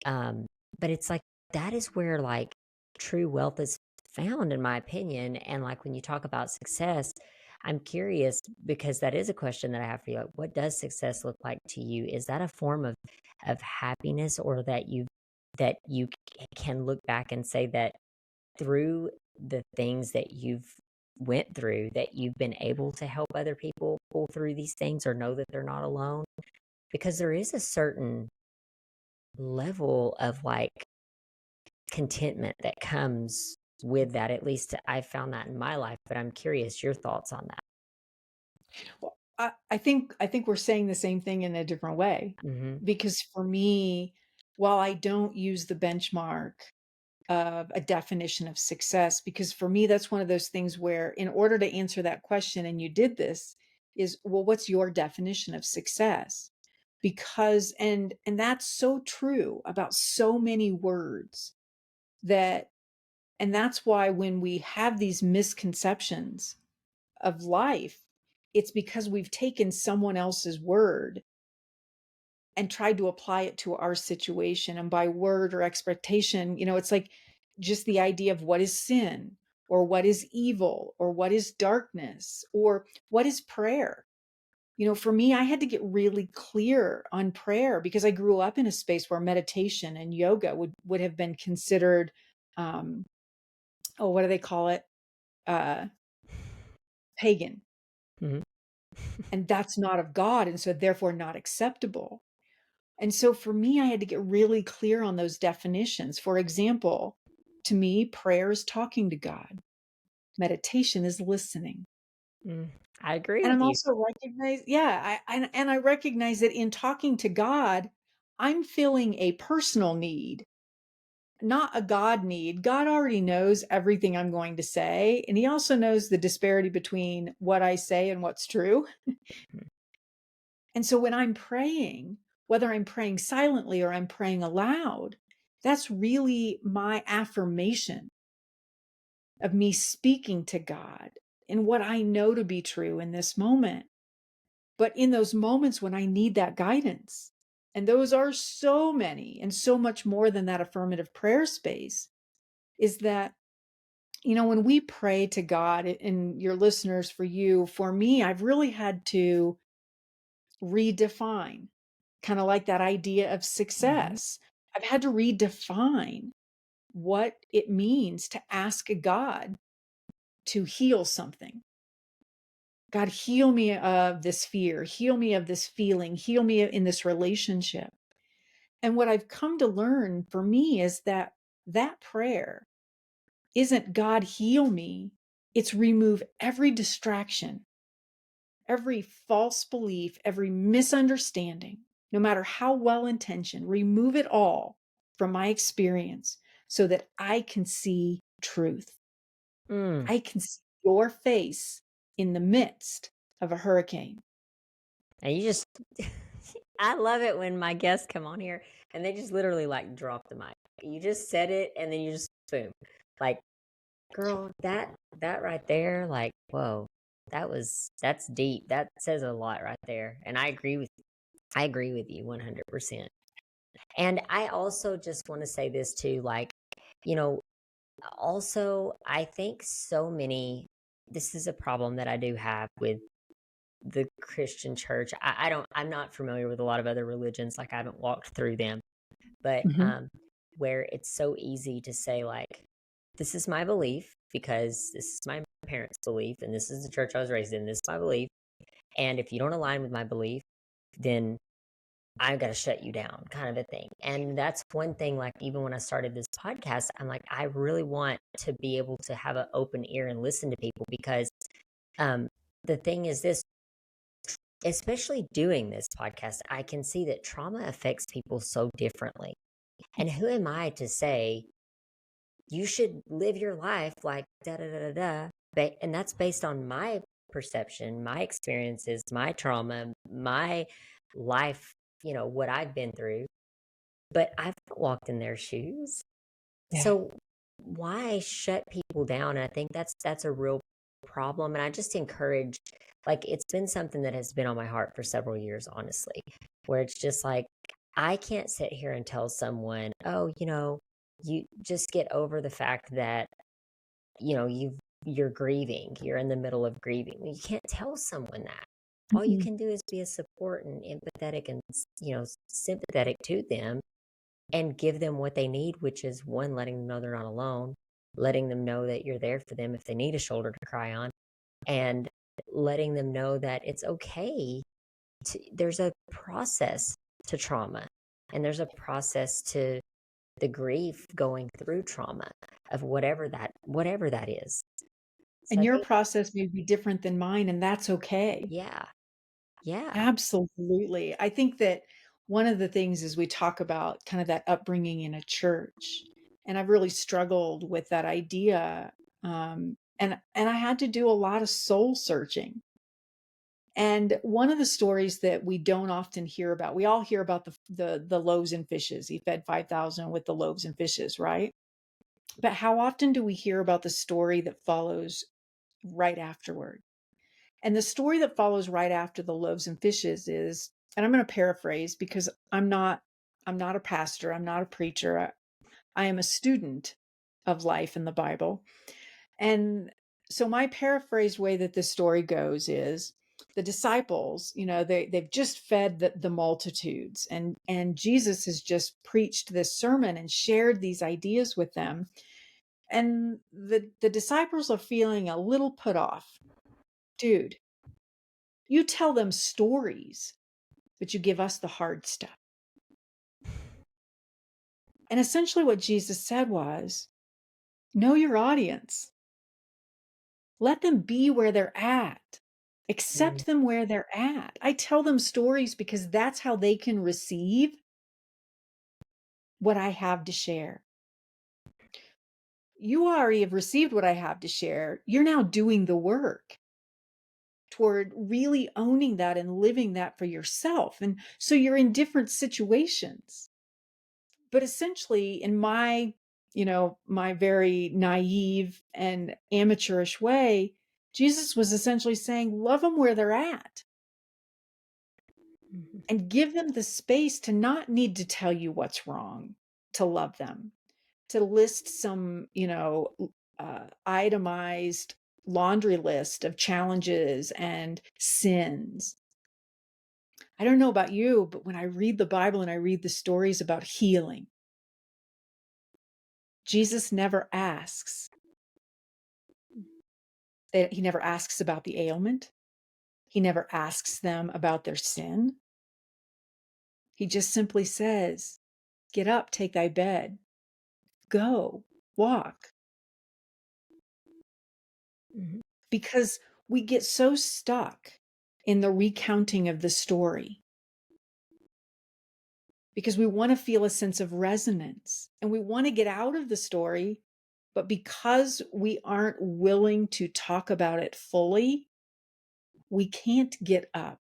[SPEAKER 1] um but it's like that is where, like, true wealth is found, in my opinion. And, like, when you talk about success, I'm curious because that is a question that I have for you. Like, what does success look like to you? Is that a form of happiness, or that you can look back and say that through the things that you've went through, that you've been able to help other people pull through these things or know that they're not alone? Because there is a certain level of, like, contentment that comes with that. At least I found that in my life, but I'm curious your thoughts on that.
[SPEAKER 2] Well, I think we're saying the same thing in a different way.
[SPEAKER 1] Mhm.
[SPEAKER 2] Because for me, while I don't use the benchmark of a definition of success, because for me, that's one of those things where in order to answer that question, and you did this, is, well, what's your definition of success? Because and that's so true about so many words that and that's why when we have these misconceptions of life, it's because we've taken someone else's word and tried to apply it to our situation. And by word or expectation, it's like just the idea of what is sin, or what is evil, or what is darkness, or what is prayer. For me, I had to get really clear on prayer because I grew up in a space where meditation and yoga would have been considered, what do they call it? Uh, Pagan.
[SPEAKER 1] Mhm.
[SPEAKER 2] And that's not of God. And so therefore not acceptable. And so for me, I had to get really clear on those definitions. For example, to me, prayer is talking to God. Meditation is listening.
[SPEAKER 1] Mm, I agree
[SPEAKER 2] And
[SPEAKER 1] with
[SPEAKER 2] I'm
[SPEAKER 1] you.
[SPEAKER 2] also and I recognize that in talking to God, I'm filling a personal need, not a God need. God already knows everything I'm going to say, and he also knows the disparity between what I say and what's true.
[SPEAKER 1] Mhm.
[SPEAKER 2] And so when I'm praying, whether I'm praying silently or I'm praying aloud, that's really my affirmation of me speaking to God and what I know to be true in this moment. But in those moments when I need that guidance, and those are so many and so much more than that affirmative prayer space, is that, when we pray to God, and your listeners, for you, for me, I've really had to redefine, kind of like that idea of
[SPEAKER 1] Mhm.
[SPEAKER 2] success. I've had to redefine what it means to ask God to heal something. God, heal me of this fear, heal me of this feeling, heal me in this relationship. And what I've come to learn for me is that that prayer isn't God heal me, it's remove every distraction, every false belief, every misunderstanding, no matter how well intentioned, remove it all from my experience so that I can see truth.
[SPEAKER 1] Mm.
[SPEAKER 2] I can see your face in the midst of a hurricane.
[SPEAKER 1] And you just, I love it when my guests come on here and they just literally like drop the mic. You just said it and then you just boom. Like, girl, that right there, like, whoa, that's deep. That says a lot right there. And I agree with you 100%. And I also just want to say this too, like, you know, also, I think this is a problem that I do have with the Christian church. I'm not familiar with a lot of other religions, like I haven't walked through them, but
[SPEAKER 2] Mhm.
[SPEAKER 1] where it's so easy to say, like, this is my belief because this is my parents' belief, and this is the church I was raised in, this is my belief. And if you don't align with my belief, then I've got to shut you down, kind of a thing. And that's one thing, like, even when I started this podcast, I'm like, I really want to be able to have an open ear and listen to people because um, the thing is this, especially doing this podcast, I can see that trauma affects people so differently. And who am I to say you should live your life like da da da da da? And that's based on my perception, my experiences, my trauma, my life, what I've been through. But I've not walked in their shoes.
[SPEAKER 2] Yeah.
[SPEAKER 1] So why shut people down? And I think that's a real problem. And I just encourage, like, it's been something that has been on my heart for several years, honestly, where it's just like I can't sit here and tell someone, oh, you just get over the fact that, you're grieving, you're in the middle of grieving. You can't tell someone that. All you
[SPEAKER 2] Mhm.
[SPEAKER 1] can do is be a support and empathetic and, sympathetic to them and give them what they need, which is one, letting them know they're not alone, letting them know that you're there for them if they need a shoulder to cry on, and letting them know that it's okay. There's a process to trauma, and there's a process to the grief going through trauma of whatever that is. So
[SPEAKER 2] And
[SPEAKER 1] I
[SPEAKER 2] your
[SPEAKER 1] think,
[SPEAKER 2] process may be different than mine, and that's okay.
[SPEAKER 1] yeah, yeah.
[SPEAKER 2] Absolutely. I think that one of the things is we talk about kind of that upbringing in a church, and I've really struggled with that idea. And I had to do a lot of soul searching. And one of the stories that we don't often hear about, we all hear about the loaves and fishes. He fed 5,000 with the loaves and fishes, right? But how often do we hear about the story that follows right afterward? And the story that follows right after the loaves and fishes is, and I'm going to paraphrase because I'm not a pastor, I'm not a preacher. I am a student of life in the Bible. And so my paraphrased way that this story goes is the disciples, they've just fed the multitudes, and Jesus has just preached this sermon and shared these ideas with them. And the disciples are feeling a little put off. Dude, you tell them stories, but you give us the hard stuff. And essentially what Jesus said was, know your audience. Let them be where they're at.
[SPEAKER 1] Mm.
[SPEAKER 2] Accept them where they're at. I tell them stories because that's how they can receive what I have to share. You already have received what I have to share. You're now doing the work toward really owning that and living that for yourself. And so you're in different situations. But essentially, in my very naive and amateurish way, Jesus was essentially saying, love them where they're at.
[SPEAKER 1] Mhm.
[SPEAKER 2] And give them the space to not need to tell you what's wrong, to love them, to list some, itemized laundry list of challenges and sins. I don't know about you, but when I read the Bible and I read the stories about healing, Jesus never asks. He never asks about the ailment. He never asks them about their sin. He just simply says, get up, take thy bed, go, walk.
[SPEAKER 1] Mhm.
[SPEAKER 2] Because we get so stuck in the recounting of the story because we want to feel a sense of resonance and we want to get out of the story. But because we aren't willing to talk about it fully, we can't get up,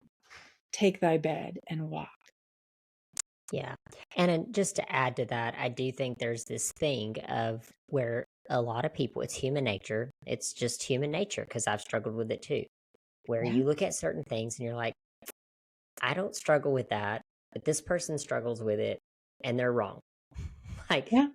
[SPEAKER 2] take thy bed, and walk.
[SPEAKER 1] Yeah. And then just to add to that, I do think there's this thing of where a lot of people, it's human nature. It's just human nature because I've struggled with it too, where
[SPEAKER 2] Yeah.
[SPEAKER 1] you look at certain things and you're like, I don't struggle with that, but this person struggles with it and they're wrong. Like,
[SPEAKER 2] Yeah.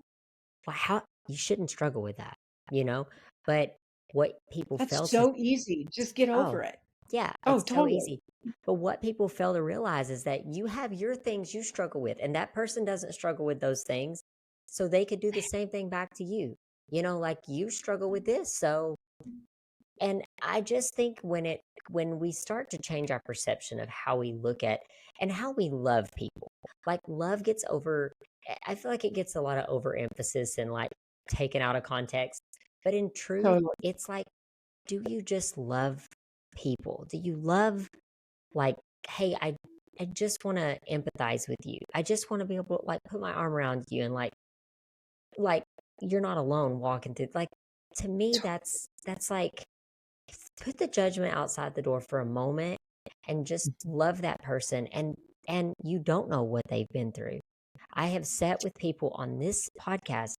[SPEAKER 1] well, how you shouldn't struggle with that, you know? But what people fail
[SPEAKER 2] That's
[SPEAKER 1] to,
[SPEAKER 2] so easy. Just get
[SPEAKER 1] oh,
[SPEAKER 2] over it.
[SPEAKER 1] yeah,
[SPEAKER 2] Oh,
[SPEAKER 1] it's so
[SPEAKER 2] totally.
[SPEAKER 1] easy. But what people fail to realize is that you have your things you struggle with, and that person doesn't struggle with those things. So they could do the same thing back to you. Like you struggle with this. So, and I just think when we start to change our perception of how we look at and how we love people, like love gets over, I feel like it gets a lot of overemphasis and like taken out of context. But in truth,
[SPEAKER 2] Totally.
[SPEAKER 1] it's like, do you just love people? Do you love like, hey, I just want to empathize with you. I just want to be able to like put my arm around you and like you're not alone walking through like to me that's like put the judgment outside the door for a moment and just love that person and you don't know what they've been through. I have sat with people on this podcast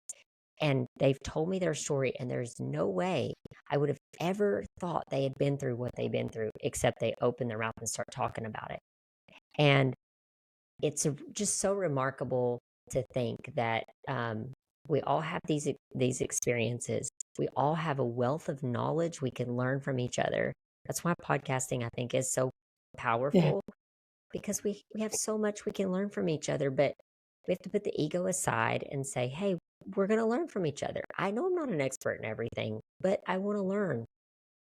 [SPEAKER 1] and they've told me their story and there's no way I would have ever thought they had been through what they've been through except they open their mouth and start talking about it. And it's just so remarkable to think that we all have these experiences. We all have a wealth of knowledge we can learn from each other. That's why podcasting, I think, is so
[SPEAKER 2] Yeah.
[SPEAKER 1] powerful because we have so much we can learn from each other. But we have to put the ego aside and say, hey, we're going to learn from each other. I know I'm not an expert in everything, but I want to learn.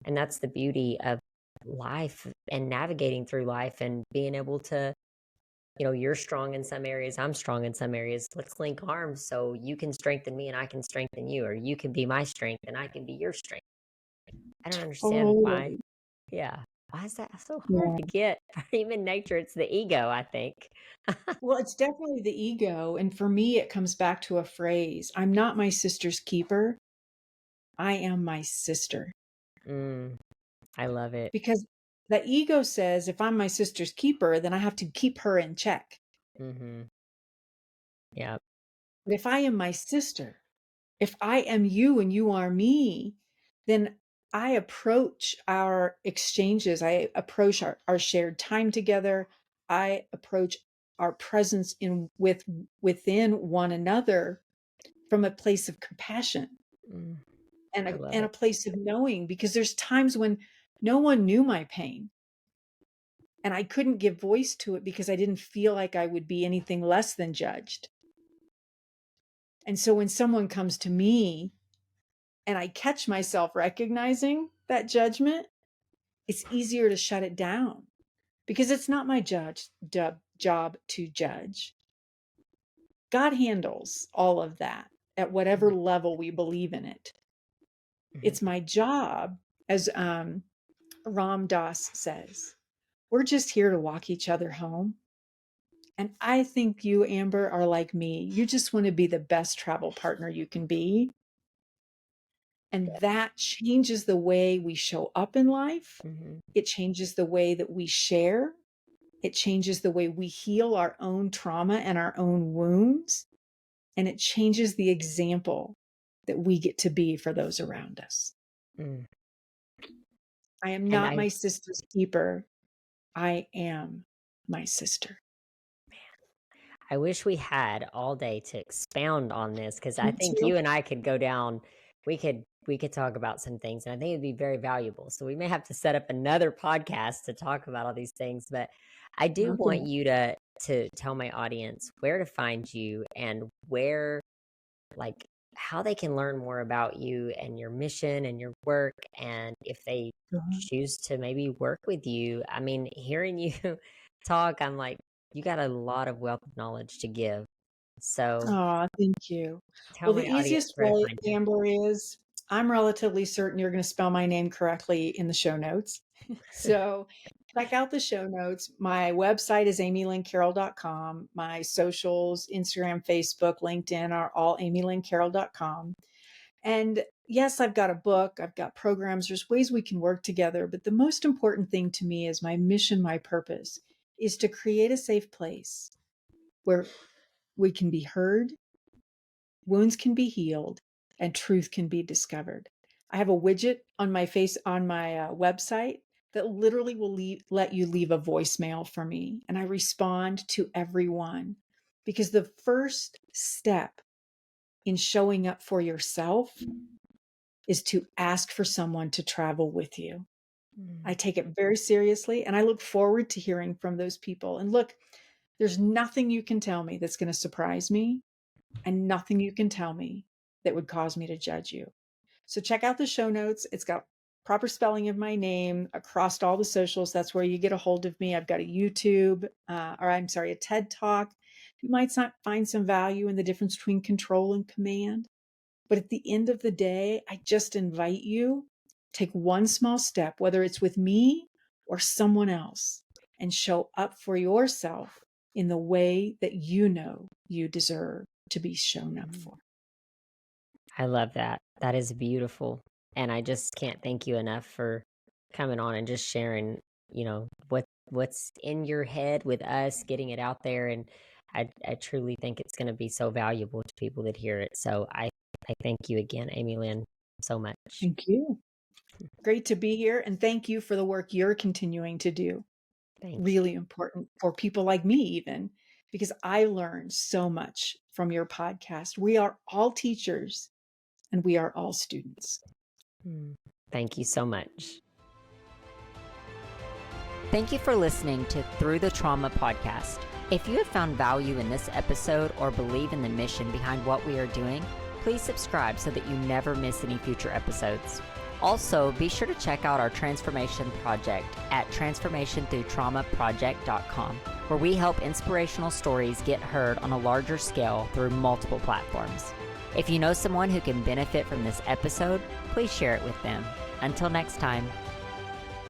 [SPEAKER 1] And that's the beauty of life and navigating through life and being able to you're strong in some areas, I'm strong in some areas. Let's link arms so you can strengthen me and I can strengthen you, or you can be my strength and I can be your strength. I don't understand why.
[SPEAKER 2] Totally.
[SPEAKER 1] Yeah. Why is that so hard
[SPEAKER 2] Yeah.
[SPEAKER 1] to get? Human nature, it's the ego, I think.
[SPEAKER 2] Well, it's definitely the ego. And for me, it comes back to a phrase: I'm not my sister's keeper. I am my sister.
[SPEAKER 1] Mm, I love it.
[SPEAKER 2] Because the ego says if I'm my sister's keeper, then I have to keep her in check.
[SPEAKER 1] Mm-hmm. Yeah.
[SPEAKER 2] But if I am my sister, if I am you and you are me, then I approach our exchanges, I approach our shared time together, I approach our presence within one another from a place of compassion
[SPEAKER 1] Mm,
[SPEAKER 2] and
[SPEAKER 1] I love
[SPEAKER 2] a
[SPEAKER 1] it.
[SPEAKER 2] place of knowing, because there's times when no one knew my pain and I couldn't give voice to it because I didn't feel like I would be anything less than judged. And so when someone comes to me and I catch myself recognizing that judgment, it's easier to shut it down because it's not my job to judge. God handles all of that at whatever level we believe in it.
[SPEAKER 1] Mhm.
[SPEAKER 2] It's my job, as Ram Dass says, we're just here to walk each other home. And I think you, Amber, are like me. You just want to be the best travel partner you can be. And that changes the way we show up in life.
[SPEAKER 1] Mhm.
[SPEAKER 2] It changes the way that we share. It changes the way we heal our own trauma and our own wounds. And it changes the example that we get to be for those around us.
[SPEAKER 1] Mm.
[SPEAKER 2] I am
[SPEAKER 1] And
[SPEAKER 2] not my sister's keeper. I am my sister.
[SPEAKER 1] I wish we had all day to expound on this, because I
[SPEAKER 2] Me
[SPEAKER 1] think
[SPEAKER 2] too.
[SPEAKER 1] you and I could go down. We could talk about some things, and I think it'd be very valuable. So we may have to set up another podcast to talk about all these things. But I do
[SPEAKER 2] Okay.
[SPEAKER 1] want you to tell my audience where to find you and where, like, how they can learn more about you and your mission and your work, and if they
[SPEAKER 2] Uh-huh.
[SPEAKER 1] choose to maybe work with you. I mean, hearing you talk, I'm like, you got a lot of wealth of knowledge to give. So
[SPEAKER 2] Aw, thank you.
[SPEAKER 1] tell
[SPEAKER 2] Well,
[SPEAKER 1] my
[SPEAKER 2] the
[SPEAKER 1] audience
[SPEAKER 2] easiest
[SPEAKER 1] where to
[SPEAKER 2] way,
[SPEAKER 1] find you.
[SPEAKER 2] Amber, is I'm relatively certain you're going to spell my name correctly in the show notes. So check out the show notes. My website is amylynnecarroll.com. My socials, Instagram, Facebook, LinkedIn are all amylynnecarroll.com. And yes, I've got a book, I've got programs, there's ways we can work together. But the most important thing to me is my mission, my purpose is to create a safe place where we can be heard, wounds can be healed, and truth can be discovered. I have a widget on my website that literally will let you leave a voicemail for me, and I respond to everyone, because the first step in showing up for yourself is to ask for someone to travel with you. I
[SPEAKER 1] Mm,
[SPEAKER 2] take it very seriously, and I look forward to hearing from those people. And look, there's nothing you can tell me that's going to surprise me, and nothing you can tell me that would cause me to judge you. So check out the show notes. It's got proper spelling of my name across all the socials. That's where you get a hold of me. I've got a YouTube, a TED Talk. You might find some value in the difference between control and command. But at the end of the day, I just invite you, take one small step, whether it's with me or someone else, and show up for yourself in the way that you know you deserve to be shown up
[SPEAKER 1] mm.
[SPEAKER 2] for.
[SPEAKER 1] I love that. That is beautiful. And I just can't thank you enough for coming on and just sharing, what's in your head with us, getting it out there. And I truly think it's going to be so valuable to people that hear it. So I thank you again, AmiLynne, so much.
[SPEAKER 2] Thank you. Great to be here. And thank you for the work you're continuing to do.
[SPEAKER 1] Thank you.
[SPEAKER 2] Really important for people like me, even because I learned so much from your podcast. We are all teachers and we are all students.
[SPEAKER 1] Mm. Thank you so much. Thank you for listening to Through the Trauma podcast. If you have found value in this episode or believe in the mission behind what we are doing, please subscribe so that you never miss any future episodes. Also, be sure to check out our transformation project at transformationthroughtraumaproject.com, where we help inspirational stories get heard on a larger scale through multiple platforms. If you know someone who can benefit from this episode, please share it with them. Until next time.